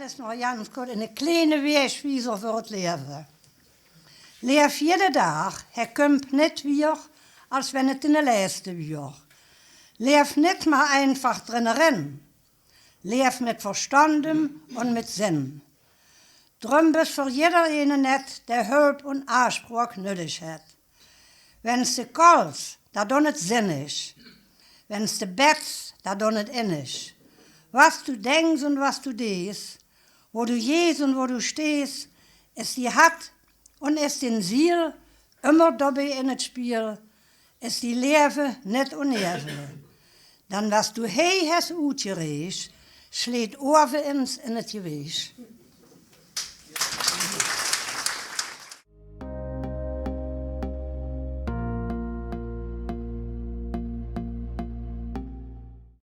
is nog ganz kort een kleine weeswijzer voor het leven. Leef jede dag, komt niet weer, als wenn het in de laatste weer. Leef niet maar einfach drinnen. Leef met verstandem en met zin. Drum bist voor jeder net, der hulp en aanspraak nötig het. Wenn's de kals, dat dan het zin is. Wenn's de beds, dat dan het in is. Was du denkst und was du dees, wo du gehst und wo du stehst, ist die Hat und ist den Ziel immer dabei in het Spiel, ist die Leve net oneervel. Dan was du hei has uitgereisd, sleet over ins in het geweest.